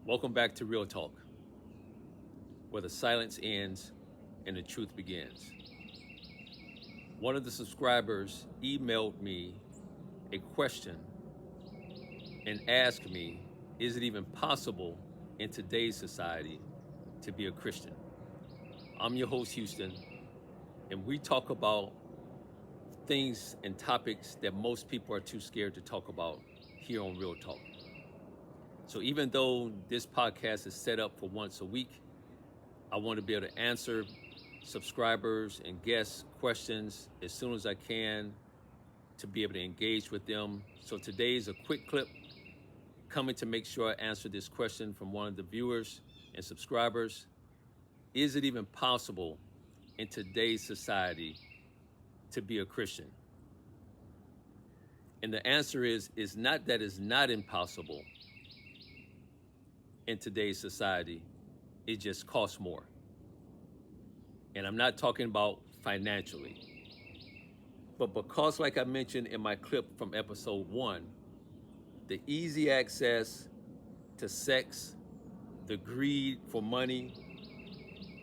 Welcome back to Real Talk, where the silence ends and the truth begins. One of the subscribers emailed me a question and asked me, is it even possible in today's society to be a Christian? I'm your host, Houston, and we talk about things and topics that most people are too scared to talk about here on Real Talk. So even though this podcast is set up for once a week, I want to be able to answer subscribers and guests questions as soon as I can to be able to engage with them. So today is a quick clip coming to make sure I answer this question from one of the viewers and subscribers. Is it even possible in today's society to be a Christian? And the answer is not that it's not impossible in today's society, it just costs more. And I'm not talking about financially. But because, like I mentioned in my clip from episode 1, the easy access to sex, the greed for money,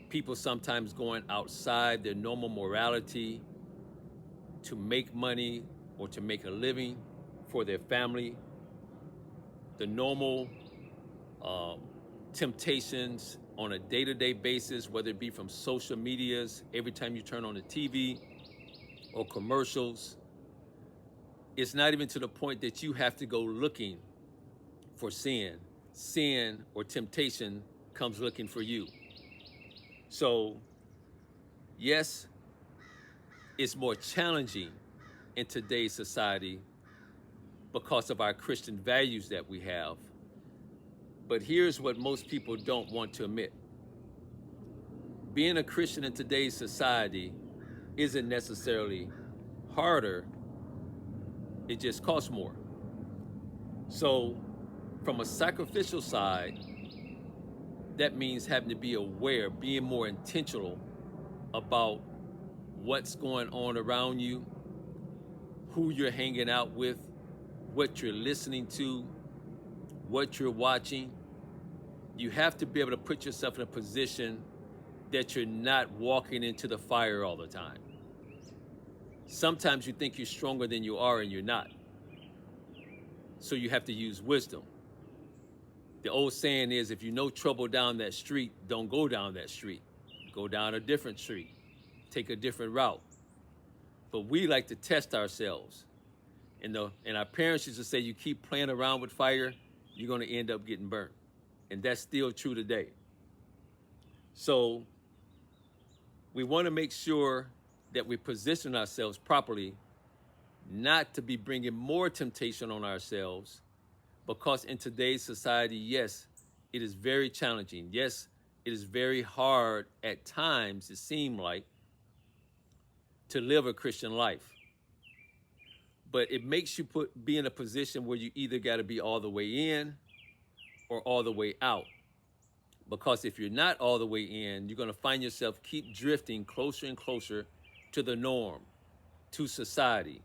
people sometimes going outside their normal morality to make money or to make a living for their family, the normal temptations on a day-to-day basis, whether it be from social medias, every time you turn on the TV or commercials. It's not even to the point that you have to go looking for sin. Sin or temptation comes looking for you. So, yes, it's more challenging in today's society because of our Christian values that we have. But here's what most people don't want to admit. Being a Christian in today's society isn't necessarily harder, it just costs more. So from a sacrificial side, that means having to be aware, being more intentional about what's going on around you, who you're hanging out with, what you're listening to, what you're watching. You have to be able to put yourself in a position that you're not walking into the fire all the time. Sometimes you think you're stronger than you are and you're not. So you have to use wisdom. The old saying is, if you know trouble down that street, don't go down that street. Go down a different street. Take a different route. But we like to test ourselves. And our parents used to say, you keep playing around with fire, you're going to end up getting burnt. And that's still true today. So we want to make sure that we position ourselves properly, not to be bringing more temptation on ourselves, because in today's society, yes, it is very challenging. Yes, it is very hard at times, it seems like, to live a Christian life. But it makes you be in a position where you either got to be all the way in or all the way out. Because if you're not all the way in, you're going to find yourself keep drifting closer and closer to the norm, to society.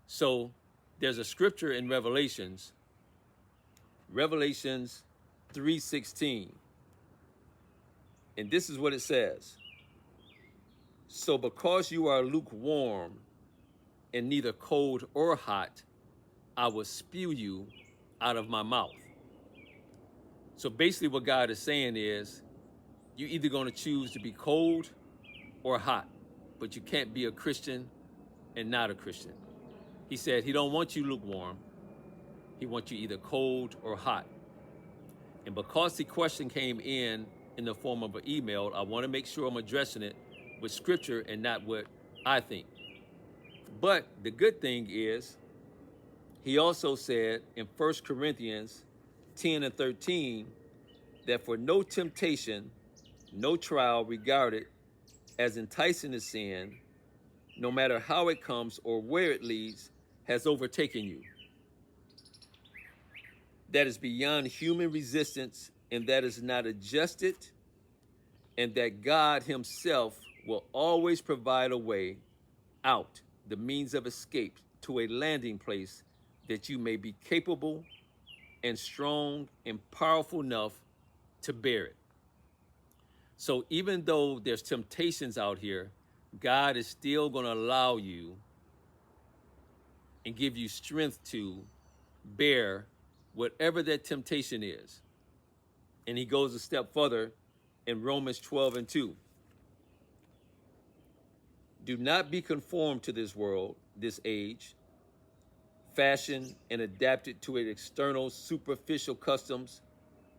So there's a scripture in Revelations 3:16. And this is what it says. So because you are lukewarm and neither cold or hot, I will spew you out of my mouth. So basically what God is saying is, you're either going to choose to be cold or hot, but you can't be a Christian and not a Christian. He said he don't want you lukewarm. He wants you either cold or hot. And because the question came in the form of an email, I want to make sure I'm addressing it with scripture and not what I think. But the good thing is, he also said in 1 Corinthians 10:13, that for no temptation, no trial regarded as enticing to sin, no matter how it comes or where it leads, has overtaken you. That is beyond human resistance, and that is not adjusted, and that God himself will always provide a way out, the means of escape to a landing place that you may be capable and strong and powerful enough to bear it. So even though there's temptations out here, God is still going to allow you and give you strength to bear whatever that temptation is. And he goes a step further in Romans 12:2. Do not be conformed to this world, this age, fashioned and adapted to its external, superficial customs,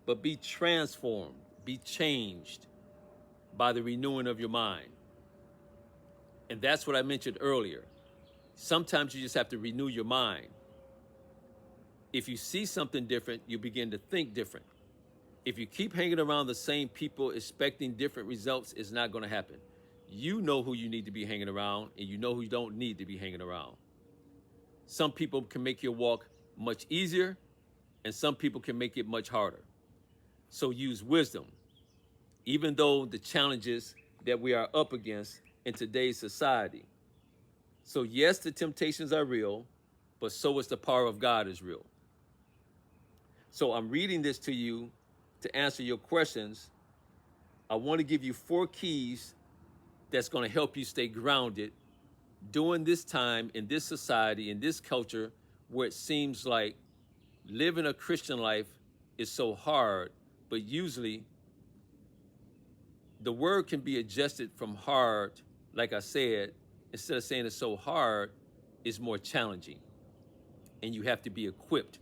but be transformed, be changed by the renewing of your mind. And that's what I mentioned earlier. Sometimes you just have to renew your mind. If you see something different, you begin to think different. If you keep hanging around the same people expecting different results, it's not going to happen. You know who you need to be hanging around, and you know who you don't need to be hanging around. Some people can make your walk much easier, and some people can make it much harder. So use wisdom, even though the challenges that we are up against in today's society. So yes, the temptations are real, but so is the power of God is real. So I'm reading this to you to answer your questions. I want to give you 4 keys that's going to help you stay grounded during this time, in this society, in this culture, where it seems like living a Christian life is so hard, but usually the word can be adjusted from hard, like I said, instead of saying it's so hard, it's more challenging. And you have to be equipped.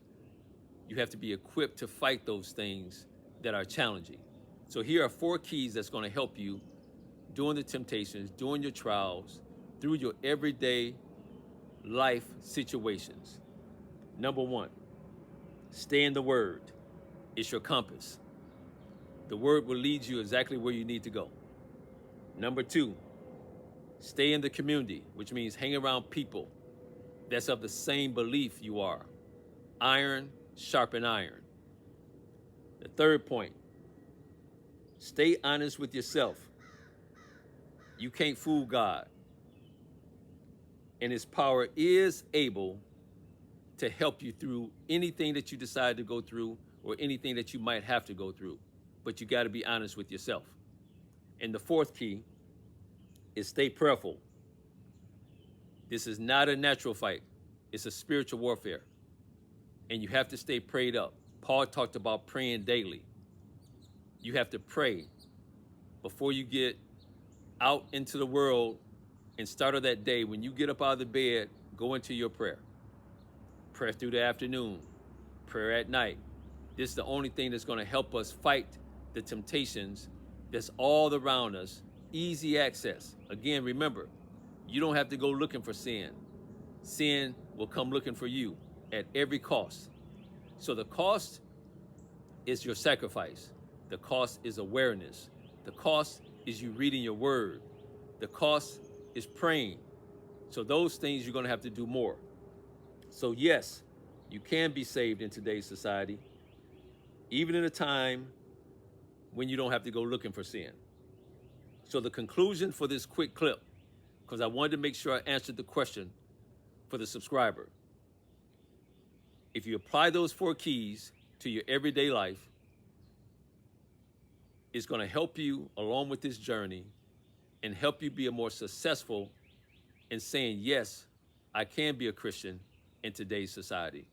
You have to be equipped to fight those things that are challenging. So here are 4 keys that's going to help you during the temptations, during your trials, through your everyday life situations. Number 1, stay in the Word. It's your compass. The Word will lead you exactly where you need to go. Number 2, stay in the community, which means hang around people that's of the same belief you are. Iron sharpen iron. The 3rd point, stay honest with yourself. You can't fool God. And his power is able to help you through anything that you decide to go through or anything that you might have to go through. But you got to be honest with yourself. And the 4th key is stay prayerful. This is not a natural fight. It's a spiritual warfare. And you have to stay prayed up. Paul talked about praying daily. You have to pray before you get out into the world and start of that day. When you get up out of the bed, go into your prayer. Prayer through the afternoon, prayer at night. This is the only thing that's going to help us fight the temptations that's all around us. Easy access. Again, remember, you don't have to go looking for sin. Sin will come looking for you at every cost. So the cost is your sacrifice. The cost is awareness. The cost is you reading your word. The cost is praying. So those things you're going to have to do more. So yes, you can be saved in today's society, even in a time when you don't have to go looking for sin. So the conclusion for this quick clip, because I wanted to make sure I answered the question for the subscriber. If you apply those 4 keys to your everyday life, it's going to help you along with this journey and help you be a more successful in saying, yes, I can be a Christian in today's society.